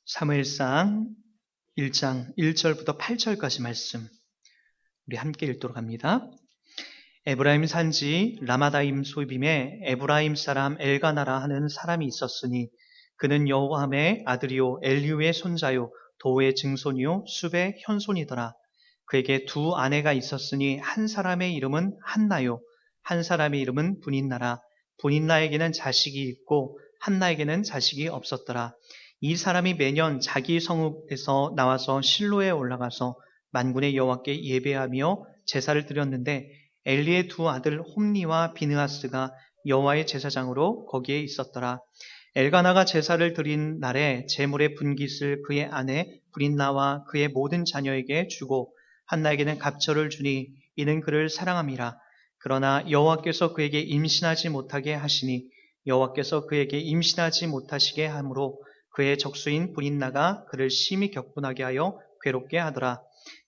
사무엘상 1장 1절부터 8절까지 말씀 우리 함께 읽도록 합니다. 에브라임 산지 라마다임 소빔에 에브라임 사람 엘가나라 하는 사람이 있었으니 그는 여호함의 아들이요 엘리우의 손자요 도의 증손이요 숲의 현손이더라. 그에게 두 아내가 있었으니 한 사람의 이름은 한나요 한 사람의 이름은 분인나라. 분인나에게는 자식이 있고 한나에게는 자식이 없었더라. 이 사람이 매년 자기 성읍에서 나와서 실로에 올라가서 만군의 여호와께 예배하며 제사를 드렸는데 엘리의 두 아들 홈니와 비느하스가 여호와의 제사장으로 거기에 있었더라. 엘가나가 제사를 드린 날에 제물의 분깃을 그의 아내 브린나와 그의 모든 자녀에게 주고 한나에게는 갑절을 주니 이는 그를 사랑함이라. 그러나 여호와께서 그에게 임신하지 못하게 하시니 여호와께서 그에게 임신하지 못하시게 하므로 그의 적수인 브린나가 그를 심히 격분하게 하여 괴롭게 하더라.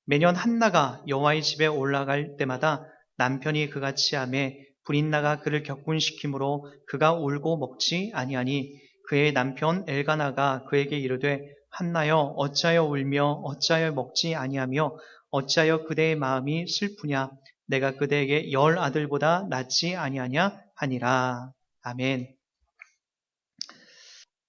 매년 한나가 여호와의 집에 올라갈 때마다 남편이 그같이 하매 브린나가 그를 격분시키므로 그가 울고 먹지 아니하니 그의 남편 엘가나가 그에게 이르되 한나여 어찌하여 울며 어찌하여 먹지 아니하며 어찌하여 그대의 마음이 슬프냐 내가 그대에게 10 아들보다 낫지 아니하냐 하니라. 아멘.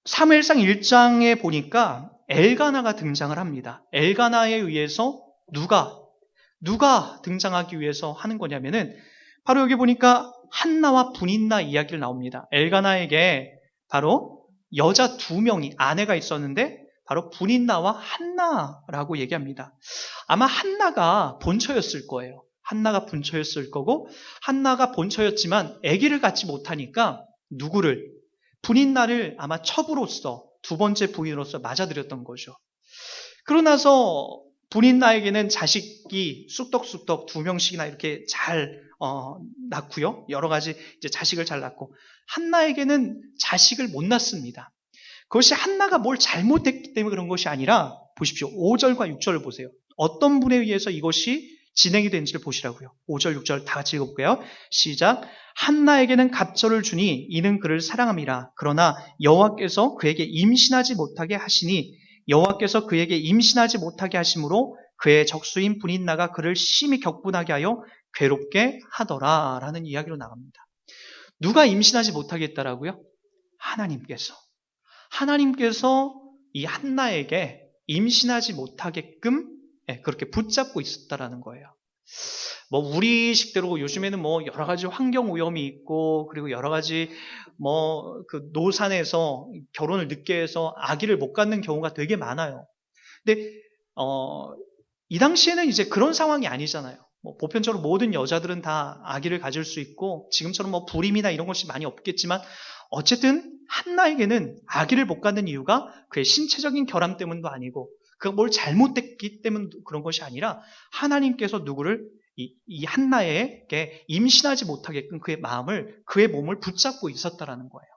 사무엘상 1장에 보니까 엘가나가 등장을 합니다. 엘가나에 의해서 누가 등장하기 위해서 하는 거냐면은 바로 여기 보니까 한나와 분인나 이야기를 나옵니다. 엘가나에게 바로 여자 2명이 아내가 있었는데 바로 분인나와 한나라고 얘기합니다. 아마 한나가 본처였을 거예요. 한나가 본처였을 거고 한나가 본처였지만 아기를 갖지 못하니까 누구를? 분인나를 아마 첩으로서 두 번째 부인으로서 맞아들였던 거죠. 그러고 나서 분인나에게는 자식이 쑥떡쑥떡 2명씩이나 이렇게 잘 낳고요. 여러 가지 이제 자식을 잘 낳고 한나에게는 자식을 못 낳습니다. 그것이 한나가 뭘 잘못했기 때문에 그런 것이 아니라 보십시오. 5절과 6절을 보세요. 어떤 분에 의해서 이것이 진행이 된지를 보시라고요. 5절, 6절 다 같이 읽어볼게요. 시작. 한나에게는 갑절을 주니 이는 그를 사랑함이라. 그러나 여호와께서 그에게 임신하지 못하게 하시니 여호와께서 그에게 임신하지 못하게 하심으로 그의 적수인 분인나가 그를 심히 격분하게 하여 괴롭게 하더라 라는 이야기로 나갑니다. 누가 임신하지 못하게 했다라고요? 하나님께서 이 한나에게 임신하지 못하게끔 그렇게 붙잡고 있었다라는 거예요. 우리 식대로 요즘에는 여러 가지 환경 오염이 있고 그리고 여러 가지 그 노산에서 결혼을 늦게 해서 아기를 못 갖는 경우가 되게 많아요. 근데 이 당시에는 이제 그런 상황이 아니잖아요. 보편적으로 모든 여자들은 다 아기를 가질 수 있고 지금처럼 불임이나 이런 것이 많이 없겠지만 어쨌든 한나에게는 아기를 못 갖는 이유가 그의 신체적인 결함 때문도 아니고 그가 뭘 잘못했기 때문에 그런 것이 아니라 하나님께서 누구를 이 한나에게 임신하지 못하게끔 그의 몸을 붙잡고 있었다라는 거예요.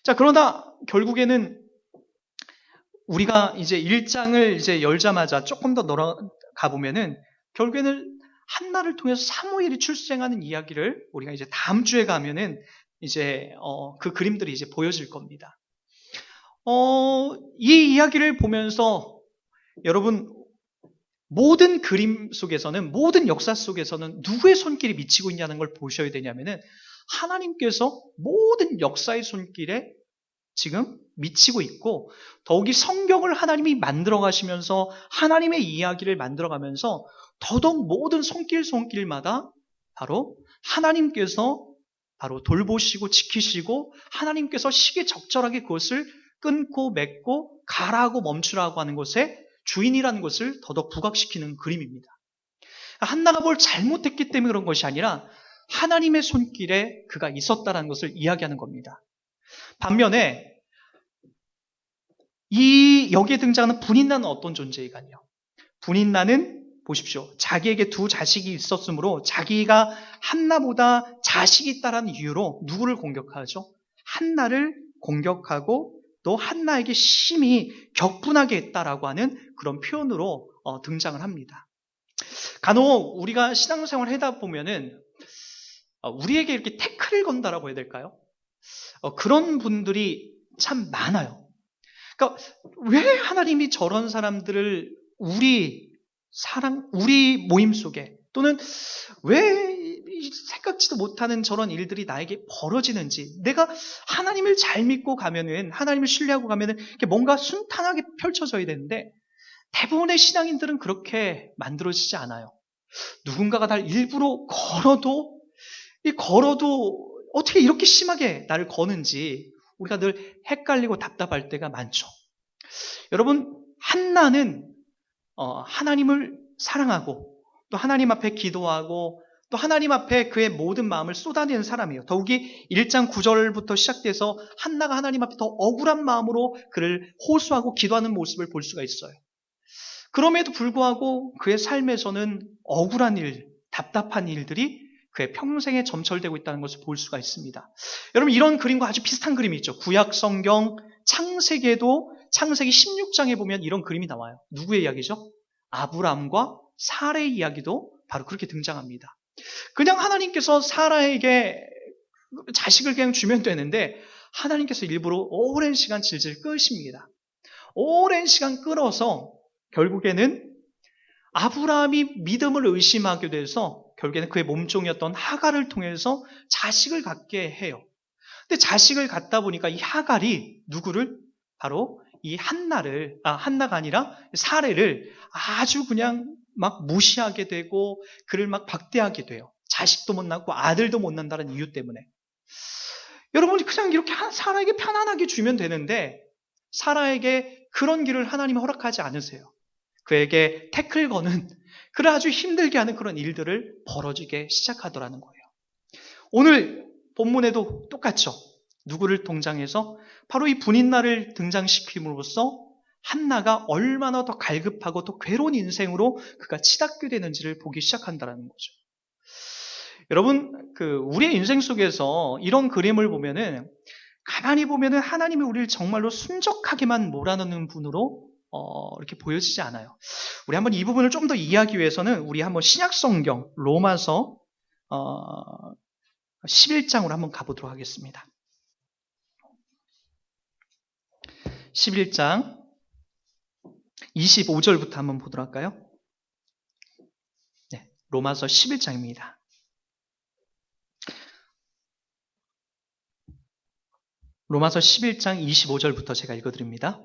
자, 그러나 결국에는 우리가 이제 1장을 이제 열자마자 조금 더 넘어가 보면은 결국에는 한나를 통해서 사무엘이 출생하는 이야기를 우리가 이제 다음 주에 가면은 이제 그 그림들이 이제 보여질 겁니다. 이 이야기를 보면서 여러분 모든 그림 속에서는 모든 역사 속에서는 누구의 손길이 미치고 있냐는 걸 보셔야 되냐면은 하나님께서 모든 역사의 손길에 지금 미치고 있고 더욱이 성경을 하나님이 만들어 가시면서 하나님의 이야기를 만들어 가면서 더더욱 모든 손길마다 바로 하나님께서 바로 돌보시고 지키시고 하나님께서 시기적절하게 그것을 끊고 맺고 가라고 멈추라고 하는 것에 주인이라는 것을 더더욱 부각시키는 그림입니다. 한나가 뭘 잘못했기 때문에 그런 것이 아니라 하나님의 손길에 그가 있었다는 것을 이야기하는 겁니다. 반면에 여기에 등장하는 분인나는 어떤 존재이간요? 분인나는 보십시오. 자기에게 2 자식이 있었으므로 자기가 한나보다 자식이 있다는 이유로 누구를 공격하죠? 한나를 공격하고 또 한나에게 심히 격분하게 했다라고 하는 그런 표현으로 등장을 합니다. 간혹 우리가 신앙생활을 하다 보면은 우리에게 이렇게 태클을 건다라고 해야 될까요? 그런 분들이 참 많아요. 그러니까 왜 하나님이 저런 사람들을 우리 모임 속에 또는 왜 생각지도 못하는 저런 일들이 나에게 벌어지는지, 내가 하나님을 잘 믿고 가면은, 하나님을 신뢰하고 가면은 이게 뭔가 순탄하게 펼쳐져야 되는데 대부분의 신앙인들은 그렇게 만들어지지 않아요. 누군가가 날 일부러 걸어도 어떻게 이렇게 심하게 나를 거는지 우리가 늘 헷갈리고 답답할 때가 많죠. 여러분, 한나는 하나님을 사랑하고 또 하나님 앞에 기도하고 또 하나님 앞에 그의 모든 마음을 쏟아내는 사람이에요. 더욱이 1장 9절부터 시작돼서 한나가 하나님 앞에 더 억울한 마음으로 그를 호소하고 기도하는 모습을 볼 수가 있어요. 그럼에도 불구하고 그의 삶에서는 억울한 일, 답답한 일들이 그의 평생에 점철되고 있다는 것을 볼 수가 있습니다. 여러분, 이런 그림과 아주 비슷한 그림이 있죠. 구약 성경 창세기에도 창세기 16장에 보면 이런 그림이 나와요. 누구의 이야기죠? 아브람과 사라의 이야기도 바로 그렇게 등장합니다. 그냥 하나님께서 사라에게 자식을 그냥 주면 되는데 하나님께서 일부러 오랜 시간 질질 끄십니다. 오랜 시간 끌어서 결국에는 아브라함이 믿음을 의심하게 돼서 결국에는 그의 몸종이었던 하갈을 통해서 자식을 갖게 해요. 근데 자식을 갖다 보니까 이 하갈이 누구를? 바로 이 한나가 아니라 사례를 아주 그냥 막 무시하게 되고 그를 막 박대하게 돼요. 자식도 못 낳고 아들도 못 낳는다는 이유 때문에. 여러분이 그냥 이렇게 사라에게 편안하게 주면 되는데 사라에게 그런 길을 하나님이 허락하지 않으세요. 그에게 태클 거는, 그를 아주 힘들게 하는 그런 일들을 벌어지게 시작하더라는 거예요. 오늘 본문에도 똑같죠. 누구를 동장해서 바로 이 분인날을 등장시킴으로써 한나가 얼마나 더 갈급하고 더 괴로운 인생으로 그가 치닫게 되는지를 보기 시작한다는 거죠. 여러분, 우리의 인생 속에서 이런 그림을 보면은, 가만히 보면은 하나님이 우리를 정말로 순적하게만 몰아넣는 분으로 이렇게 보여지지 않아요. 우리 한번 이 부분을 좀 더 이해하기 위해서는 우리 한번 신약 성경 로마서 11장으로 한번 가보도록 하겠습니다. 11장 25절부터 한번 보도록 할까요? 네, 로마서 11장입니다. 로마서 11장 25절부터 제가 읽어드립니다.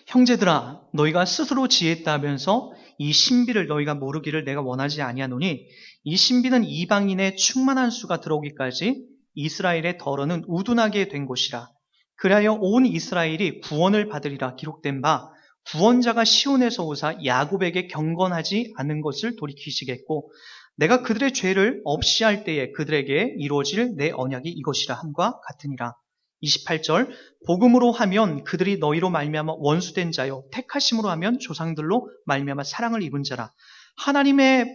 형제들아, 너희가 스스로 지혜있다 하면서 이 신비를 너희가 모르기를 내가 원하지 아니하노니, 이 신비는 이방인의 충만한 수가 들어오기까지 이스라엘의 덜어는 우둔하게 된 것이라. 그리하여 온 이스라엘이 구원을 받으리라 기록된 바, 구원자가 시온에서 오사 야곱에게 경건하지 않는 것을 돌이키시겠고, 내가 그들의 죄를 없이 할 때에 그들에게 이루어질 내 언약이 이것이라 함과 같으니라. 28절, 복음으로 하면 그들이 너희로 말미암아 원수된 자요, 택하심으로 하면 조상들로 말미암아 사랑을 입은 자라. 하나님의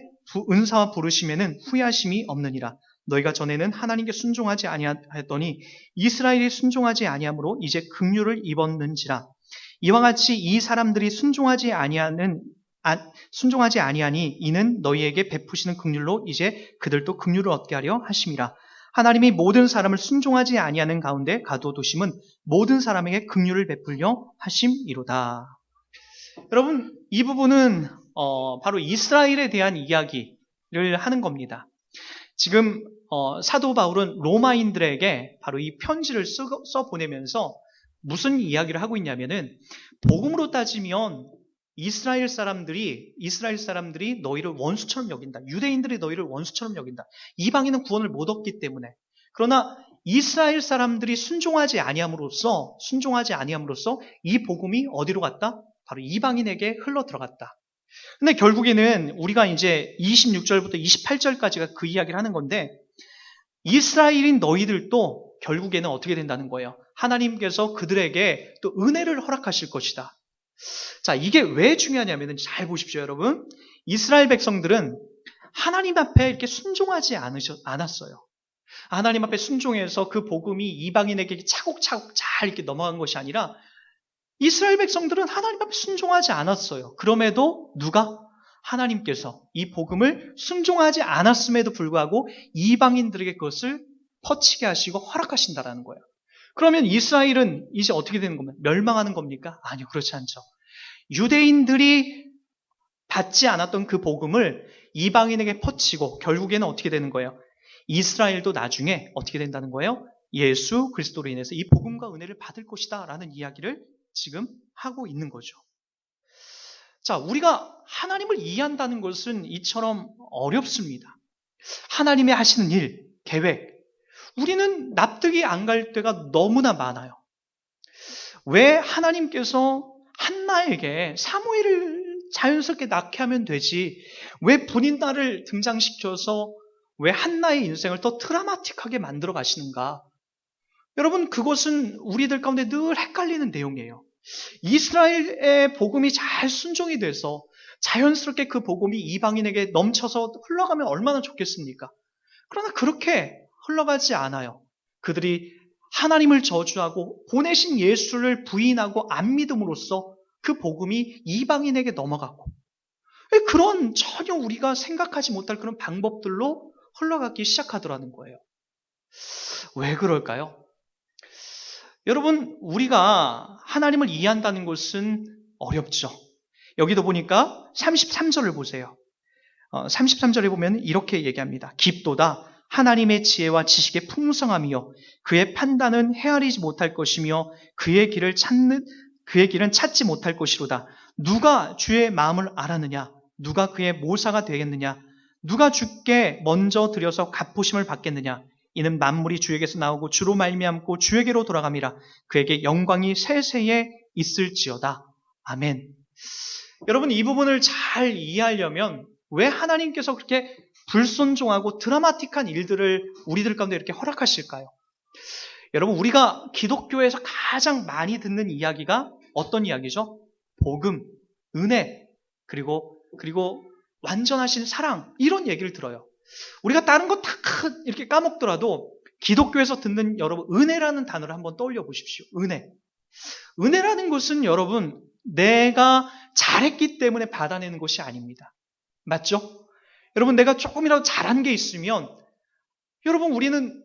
은사와 부르심에는 후회하심이 없느니라. 너희가 전에는 하나님께 순종하지 아니하였더니 이스라엘이 순종하지 아니함으로 이제 긍휼을 입었는지라. 이와 같이 이 사람들이 순종하지 아니하니 이는 너희에게 베푸시는 긍휼로 이제 그들도 긍휼을 얻게 하려 하심이라. 하나님이 모든 사람을 순종하지 아니하는 가운데 가둬두심은 모든 사람에게 긍휼을 베풀려 하심이로다. 여러분, 이 부분은 바로 이스라엘에 대한 이야기를 하는 겁니다. 지금 사도 바울은 로마인들에게 바로 이 편지를 써 보내면서 무슨 이야기를 하고 있냐면은, 복음으로 따지면 이스라엘 사람들이 너희를 원수처럼 여긴다. 유대인들이 너희를 원수처럼 여긴다. 이방인은 구원을 못 얻기 때문에. 그러나 이스라엘 사람들이 순종하지 아니함으로써 이 복음이 어디로 갔다? 바로 이방인에게 흘러 들어갔다. 근데 결국에는 우리가 이제 26절부터 28절까지가 그 이야기를 하는 건데, 이스라엘인 너희들도 결국에는 어떻게 된다는 거예요? 하나님께서 그들에게 또 은혜를 허락하실 것이다. 자, 이게 왜 중요하냐면 잘 보십시오, 여러분. 이스라엘 백성들은 하나님 앞에 이렇게 순종하지 않았어요. 하나님 앞에 순종해서 그 복음이 이방인에게 차곡차곡 잘 이렇게 넘어간 것이 아니라 이스라엘 백성들은 하나님 앞에 순종하지 않았어요. 그럼에도 하나님께서 이 복음을 순종하지 않았음에도 불구하고 이방인들에게 그것을 퍼치게 하시고 허락하신다라는 거예요. 그러면 이스라엘은 이제 어떻게 되는 겁니까? 멸망하는 겁니까? 아니요, 그렇지 않죠. 유대인들이 받지 않았던 그 복음을 이방인에게 퍼치고 결국에는 어떻게 되는 거예요? 이스라엘도 나중에 어떻게 된다는 거예요? 예수 그리스도로 인해서 이 복음과 은혜를 받을 것이다 라는 이야기를 지금 하고 있는 거죠. 자, 우리가 하나님을 이해한다는 것은 이처럼 어렵습니다. 하나님의 하시는 일, 계획, 우리는 납득이 안 갈 때가 너무나 많아요. 왜 하나님께서 한나에게 사무엘을 자연스럽게 낳게 하면 되지, 왜 분인날을 등장시켜서 왜 한나의 인생을 더 드라마틱하게 만들어 가시는가? 여러분, 그것은 우리들 가운데 늘 헷갈리는 내용이에요. 이스라엘의 복음이 잘 순종이 돼서 자연스럽게 그 복음이 이방인에게 넘쳐서 흘러가면 얼마나 좋겠습니까? 그러나 그렇게 흘러가지 않아요. 그들이 하나님을 저주하고 보내신 예수를 부인하고 안 믿음으로써 그 복음이 이방인에게 넘어가고, 그런 전혀 우리가 생각하지 못할 그런 방법들로 흘러가기 시작하더라는 거예요. 왜 그럴까요? 여러분, 우리가 하나님을 이해한다는 것은 어렵죠. 여기도 보니까 33절을 보세요. 33절에 보면 이렇게 얘기합니다. 깊도다 하나님의 지혜와 지식의 풍성함이요 그의 판단은 헤아리지 못할 것이며 그의 길은 찾지 못할 것이로다. 누가 주의 마음을 알았느냐? 누가 그의 모사가 되겠느냐? 누가 주께 먼저 들여서 갚으심을 받겠느냐? 이는 만물이 주에게서 나오고 주로 말미암고 주에게로 돌아감이라. 그에게 영광이 세세에 있을지어다. 아멘. 여러분, 이 부분을 잘 이해하려면 왜 하나님께서 그렇게 불순종하고 드라마틱한 일들을 우리들 가운데 이렇게 허락하실까요? 여러분, 우리가 기독교에서 가장 많이 듣는 이야기가 어떤 이야기죠? 복음, 은혜, 그리고 완전하신 사랑, 이런 얘기를 들어요. 우리가 다른 거 다 이렇게 까먹더라도 기독교에서 듣는 여러분, 은혜라는 단어를 한번 떠올려 보십시오. 은혜. 은혜라는 것은 여러분, 내가 잘했기 때문에 받아내는 것이 아닙니다. 맞죠? 여러분, 내가 조금이라도 잘한 게 있으면 여러분, 우리는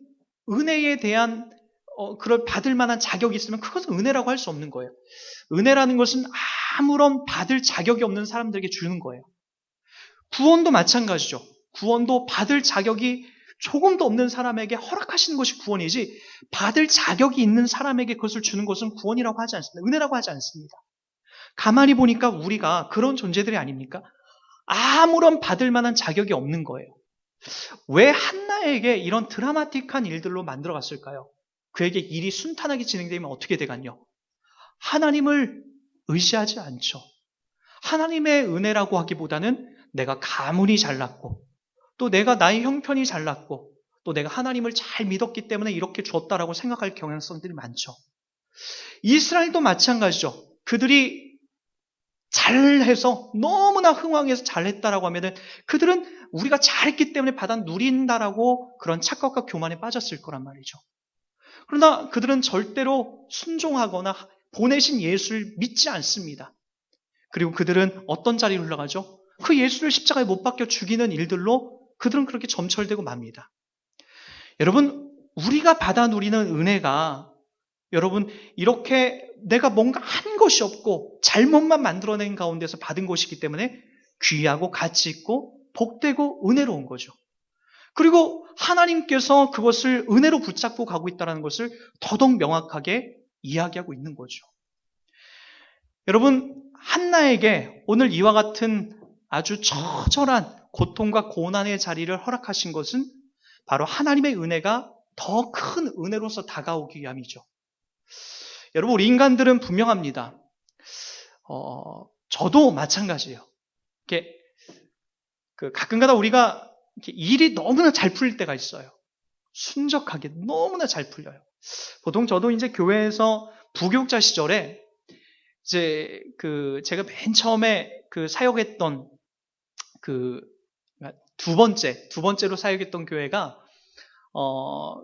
은혜에 대한 그걸 받을 만한 자격이 있으면 그것은 은혜라고 할 수 없는 거예요. 은혜라는 것은 아무런 받을 자격이 없는 사람들에게 주는 거예요. 구원도 마찬가지죠. 구원도 받을 자격이 조금도 없는 사람에게 허락하시는 것이 구원이지, 받을 자격이 있는 사람에게 그것을 주는 것은 구원이라고 하지 않습니다. 은혜라고 하지 않습니다. 가만히 보니까 우리가 그런 존재들이 아닙니까? 아무런 받을 만한 자격이 없는 거예요. 왜 한나에게 이런 드라마틱한 일들로 만들어갔을까요? 그에게 일이 순탄하게 진행되면 어떻게 되겠냐? 하나님을 의지하지 않죠. 하나님의 은혜라고 하기보다는 내가 가문이 잘났고, 또 내가 나의 형편이 잘났고, 또 내가 하나님을 잘 믿었기 때문에 이렇게 줬다라고 생각할 경향성들이 많죠. 이스라엘도 마찬가지죠. 그들이 잘해서 너무나 흥왕해서 잘했다라고 하면은 그들은 우리가 잘했기 때문에 받아 누린다라고 그런 착각과 교만에 빠졌을 거란 말이죠. 그러나 그들은 절대로 순종하거나 보내신 예수를 믿지 않습니다. 그리고 그들은 어떤 자리로 흘러가죠? 그 예수를 십자가에 못 박혀 죽이는 일들로 그들은 그렇게 점철되고 맙니다. 여러분, 우리가 받아 누리는 은혜가 여러분, 이렇게 내가 뭔가 한 것이 없고 잘못만 만들어낸 가운데서 받은 것이기 때문에 귀하고 가치 있고 복되고 은혜로운 거죠. 그리고 하나님께서 그것을 은혜로 붙잡고 가고 있다는 것을 더더욱 명확하게 이야기하고 있는 거죠. 여러분, 한나에게 오늘 이와 같은 아주 처절한 고통과 고난의 자리를 허락하신 것은 바로 하나님의 은혜가 더 큰 은혜로서 다가오기 위함이죠. 여러분, 우리 인간들은 분명합니다. 저도 마찬가지예요. 이렇게 가끔가다 우리가 이렇게 일이 너무나 잘 풀릴 때가 있어요. 순적하게 너무나 잘 풀려요. 보통 저도 이제 교회에서 부교육자 시절에 이제 제가 맨 처음에 사역했던 두 번째로 사역했던 교회가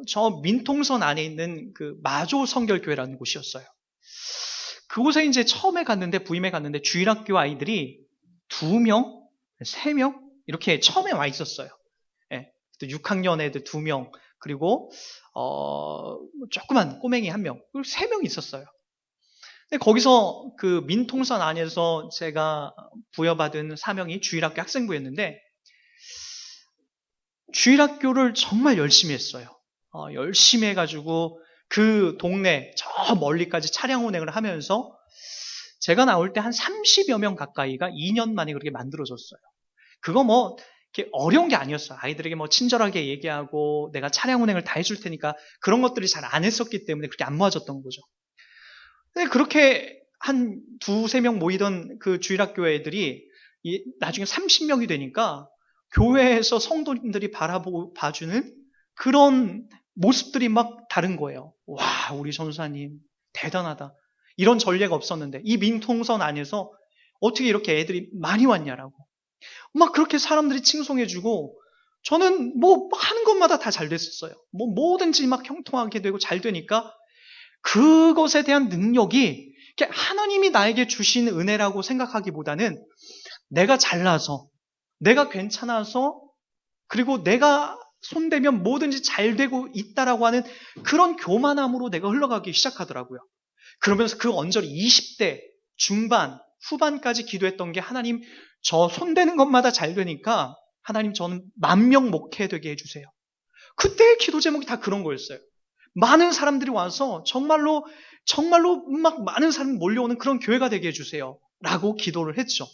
저 민통선 안에 있는 마조 성결교회라는 곳이었어요. 그곳에 이제 처음에 갔는데, 부임에 갔는데 주일학교 아이들이 2명, 3명 이렇게 처음에 와 있었어요. 예, 또 6학년 애들 2명, 그리고 조그만 꼬맹이 1명, 그리고 3명이 있었어요. 근데 거기서 그 민통선 안에서 제가 부여받은 사명이 주일학교 학생부였는데 주일학교를 정말 열심히 했어요. 열심히 해가지고 그 동네 저 멀리까지 차량 운행을 하면서 제가 나올 때 한 30여 명 가까이가 2년 만에 그렇게 만들어졌어요. 그거 뭐 이렇게 어려운 게 아니었어요. 아이들에게 뭐 친절하게 얘기하고 내가 차량 운행을 다 해줄 테니까 그런 것들이 잘 안 했었기 때문에 그렇게 안 모아졌던 거죠. 근데 그렇게 한 2-3명 모이던 그 주일학교 애들이 나중에 30명이 되니까 교회에서 성도님들이 봐주는 그런 모습들이 막 다른 거예요. 와, 우리 전사님 대단하다. 이런 전례가 없었는데 이 민통선 안에서 어떻게 이렇게 애들이 많이 왔냐라고. 막 그렇게 사람들이 칭송해주고 저는 뭐 하는 것마다 다 잘 됐었어요. 뭐 뭐든지 막 형통하게 되고 잘 되니까 그것에 대한 능력이 하나님이 나에게 주신 은혜라고 생각하기보다는 내가 잘나서, 내가 괜찮아서, 그리고 내가 손대면 뭐든지 잘 되고 있다라고 하는 그런 교만함으로 내가 흘러가기 시작하더라고요. 그러면서 그 언저리 20대 중반, 후반까지 기도했던 게 하나님 저 손대는 것마다 잘 되니까 하나님 저는 10,000명 목회되게 해주세요. 그때의 기도 제목이 다 그런 거였어요. 많은 사람들이 와서 정말로 막 많은 사람이 몰려오는 그런 교회가 되게 해주세요. 라고 기도를 했죠.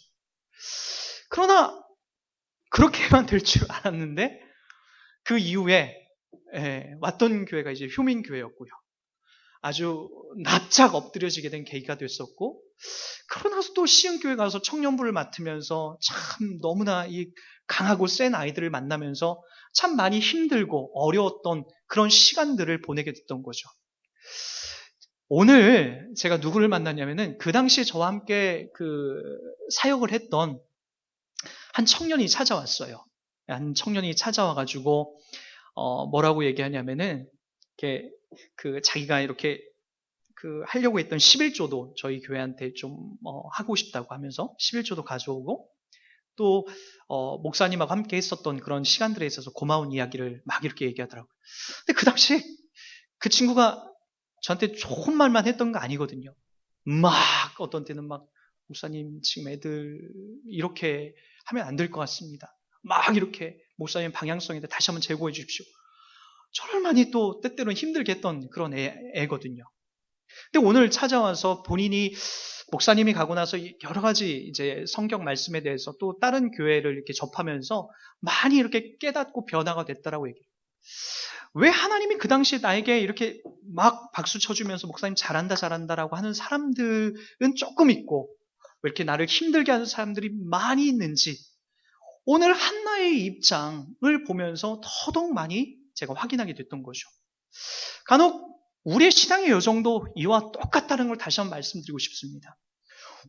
그러나 그렇게만 될 줄 알았는데 그 이후에 왔던 교회가 이제 효민교회였고요. 아주 납작 엎드려지게 된 계기가 됐었고 그러고 나서 또 시흥교회 가서 청년부를 맡으면서 참 너무나 이 강하고 센 아이들을 만나면서 참 많이 힘들고 어려웠던 그런 시간들을 보내게 됐던 거죠. 오늘 제가 누구를 만났냐면은 그 당시에 저와 함께 그 사역을 했던 한 청년이 찾아왔어요. 한 청년이 찾아와가지고 뭐라고 얘기하냐면은 이렇게 그 자기가 이렇게 그 하려고 했던 11조도 저희 교회한테 좀 하고 싶다고 하면서 11조도 가져오고 또 목사님하고 함께 했었던 그런 시간들에 있어서 고마운 이야기를 막 이렇게 얘기하더라고요. 근데 그 당시에 그 친구가 저한테 좋은 말만 했던 거 아니거든요. 막 어떤 때는 막 목사님 지금 애들 이렇게 하면 안 될 것 같습니다. 막 이렇게 목사님 방향성에 대해 다시 한번 재고해 주십시오. 저를 많이 또 때때로는 힘들게 했던 그런 애거든요. 근데 오늘 찾아와서 본인이 목사님이 가고 나서 여러 가지 이제 성경 말씀에 대해서 또 다른 교회를 이렇게 접하면서 많이 이렇게 깨닫고 변화가 됐다라고 얘기해요. 왜 하나님이 그 당시에 나에게 이렇게 막 박수 쳐주면서 목사님 잘한다라고 하는 사람들은 조금 있고 왜 이렇게 나를 힘들게 하는 사람들이 많이 있는지 오늘 한나의 입장을 보면서 더더욱 많이 제가 확인하게 됐던 거죠. 간혹 우리의 신앙의 여정도 이와 똑같다는 걸 다시 한번 말씀드리고 싶습니다.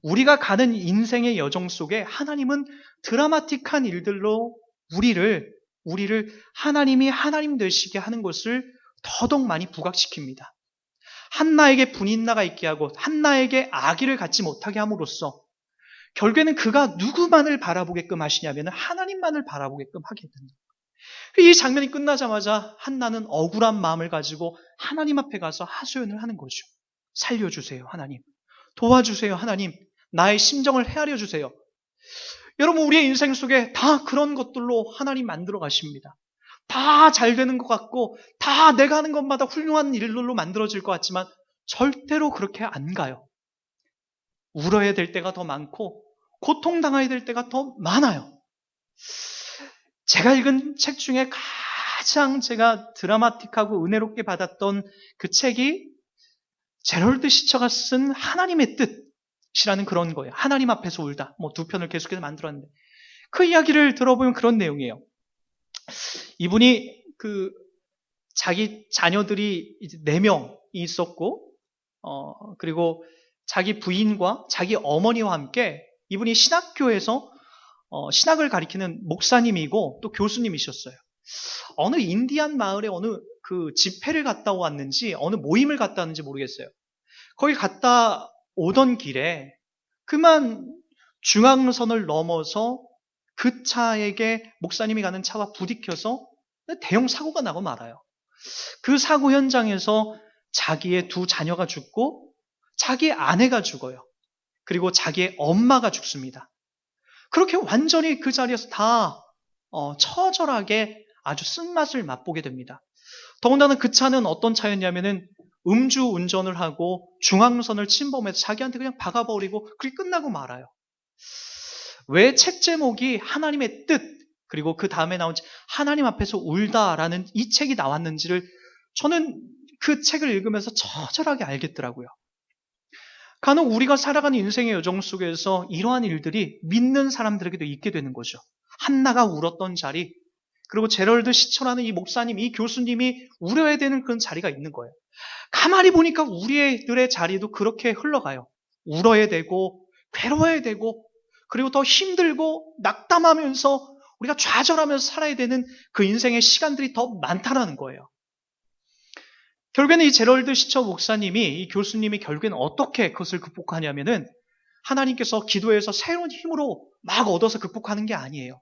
우리가 가는 인생의 여정 속에 하나님은 드라마틱한 일들로 우리를 하나님이 하나님 되시게 하는 것을 더더욱 많이 부각시킵니다. 한나에게 분인나가 있게 하고 한나에게 아기를 갖지 못하게 함으로써 결국에는 그가 누구만을 바라보게끔 하시냐면 하나님만을 바라보게끔 하게 된다. 이 장면이 끝나자마자 한나는 억울한 마음을 가지고 하나님 앞에 가서 하소연을 하는 거죠. 살려주세요, 하나님. 도와주세요, 하나님. 나의 심정을 헤아려 주세요. 여러분, 우리의 인생 속에 다 그런 것들로 하나님 만들어 가십니다. 다 잘 되는 것 같고 다 내가 하는 것마다 훌륭한 일들로 만들어질 것 같지만 절대로 그렇게 안 가요. 울어야 될 때가 더 많고 고통당해야 될 때가 더 많아요. 제가 읽은 책 중에 가장 제가 드라마틱하고 은혜롭게 받았던 그 책이 제럴드 시처가 쓴 하나님의 뜻이라는 그런 거예요. 하나님 앞에서 울다. 뭐 2편을 계속해서 만들었는데 그 이야기를 들어보면 그런 내용이에요. 이분이 그 자기 자녀들이 이제 4명이 있었고 그리고 자기 부인과 자기 어머니와 함께 이분이 신학교에서 신학을 가리키는 목사님이고 또 교수님이셨어요. 어느 인디안 마을에 어느 그 집회를 갔다 왔는지 어느 모임을 갔다 왔는지 모르겠어요. 거기 갔다 오던 길에 그만 중앙선을 넘어서 그 차에게 목사님이 가는 차와 부딪혀서 대형 사고가 나고 말아요. 그 사고 현장에서 자기의 두 자녀가 죽고 자기의 아내가 죽어요. 그리고 자기의 엄마가 죽습니다. 그렇게 완전히 그 자리에서 다 처절하게 아주 쓴맛을 맛보게 됩니다. 더군다나 그 차는 어떤 차였냐면은 음주 운전을 하고 중앙선을 침범해서 자기한테 그냥 박아버리고 그게 끝나고 말아요. 왜 책 제목이 하나님의 뜻, 그리고 그 다음에 나온 하나님 앞에서 울다라는 이 책이 나왔는지를 저는 그 책을 읽으면서 처절하게 알겠더라고요. 간혹 우리가 살아가는 인생의 여정 속에서 이러한 일들이 믿는 사람들에게도 있게 되는 거죠. 한나가 울었던 자리, 그리고 제럴드 시처라는 이 목사님, 이 교수님이 울어야 되는 그런 자리가 있는 거예요. 가만히 보니까 우리들의 자리도 그렇게 흘러가요. 울어야 되고 괴로워야 되고 그리고 더 힘들고 낙담하면서 우리가 좌절하면서 살아야 되는 그 인생의 시간들이 더 많다라는 거예요. 결국에는 이 제럴드 시처 목사님이, 이 교수님이 결국에는 어떻게 그것을 극복하냐면은 하나님께서 기도해서 새로운 힘으로 막 얻어서 극복하는 게 아니에요.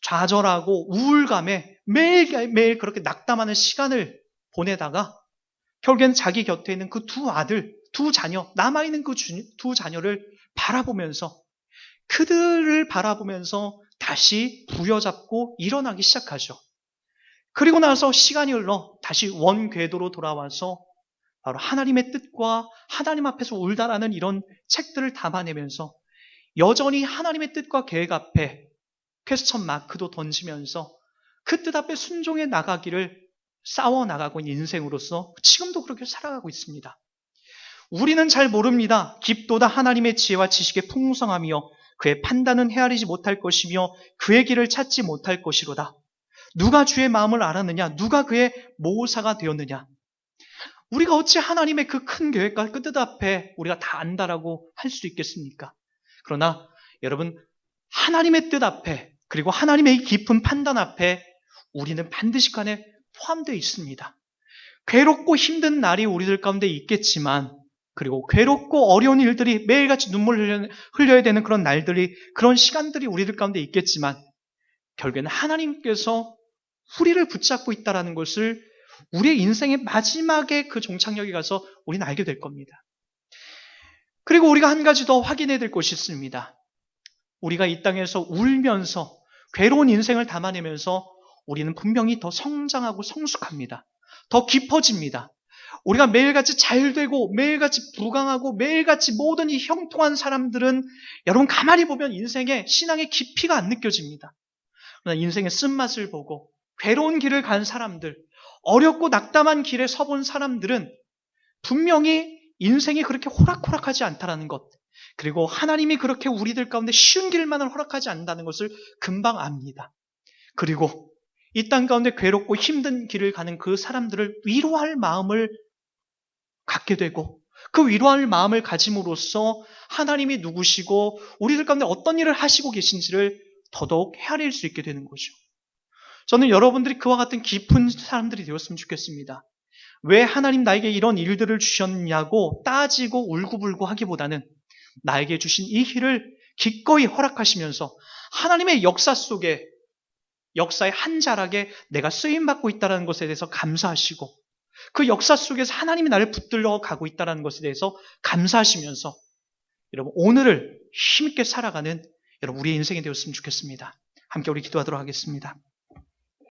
좌절하고 우울감에 매일매일 그렇게 낙담하는 시간을 보내다가 결국엔 자기 곁에 있는 그 두 아들, 두 자녀, 남아있는 그 두 자녀를 바라보면서 그들을 바라보면서 다시 부여잡고 일어나기 시작하죠. 그리고 나서 시간이 흘러 다시 원궤도로 돌아와서 바로 하나님의 뜻과 하나님 앞에서 울다라는 이런 책들을 담아내면서 여전히 하나님의 뜻과 계획 앞에 퀘스천 마크도 던지면서 그 뜻 앞에 순종해 나가기를 싸워나가고 있는 인생으로서 지금도 그렇게 살아가고 있습니다. 우리는 잘 모릅니다. 깊도다 하나님의 지혜와 지식의 풍성하며 그의 판단은 헤아리지 못할 것이며 그의 길을 찾지 못할 것이로다. 누가 주의 마음을 알았느냐? 누가 그의 모사가 되었느냐? 우리가 어찌 하나님의 그 큰 계획과 그 뜻 앞에 우리가 다 안다라고 할 수 있겠습니까? 그러나 여러분, 하나님의 뜻 앞에 그리고 하나님의 깊은 판단 앞에 우리는 반드시 간에 포함되어 있습니다. 괴롭고 힘든 날이 우리들 가운데 있겠지만, 그리고 괴롭고 어려운 일들이 매일같이 눈물 흘려야 되는 그런 날들이, 그런 시간들이 우리들 가운데 있겠지만 결국에는 하나님께서 우리를 붙잡고 있다는 것을 우리의 인생의 마지막에 그 종착역에 가서 우리는 알게 될 겁니다. 그리고 우리가 한 가지 더 확인해야 될 것이 있습니다. 우리가 이 땅에서 울면서 괴로운 인생을 담아내면서 우리는 분명히 더 성장하고 성숙합니다. 더 깊어집니다. 우리가 매일같이 잘되고 매일같이 부강하고 매일같이 모든 이 형통한 사람들은 여러분 가만히 보면 인생의 신앙의 깊이가 안 느껴집니다. 그러나 인생의 쓴맛을 보고 괴로운 길을 간 사람들, 어렵고 낙담한 길에 서본 사람들은 분명히 인생이 그렇게 호락호락하지 않다는 것, 그리고 하나님이 그렇게 우리들 가운데 쉬운 길만을 허락하지 않는다는 것을 금방 압니다. 그리고 이 땅 가운데 괴롭고 힘든 길을 가는 그 사람들을 위로할 마음을 갖게 되고, 그 위로할 마음을 가짐으로써 하나님이 누구시고 우리들 가운데 어떤 일을 하시고 계신지를 더더욱 헤아릴 수 있게 되는 거죠. 저는 여러분들이 그와 같은 깊은 사람들이 되었으면 좋겠습니다. 왜 하나님 나에게 이런 일들을 주셨냐고 따지고 울고불고 하기보다는 나에게 주신 이 길을 기꺼이 허락하시면서 하나님의 역사 속에, 역사의 한 자락에 내가 쓰임받고 있다는 것에 대해서 감사하시고, 그 역사 속에서 하나님이 나를 붙들러 가고 있다는 것에 대해서 감사하시면서 여러분 오늘을 힘있게 살아가는 여러분 우리의 인생이 되었으면 좋겠습니다. 함께 우리 기도하도록 하겠습니다.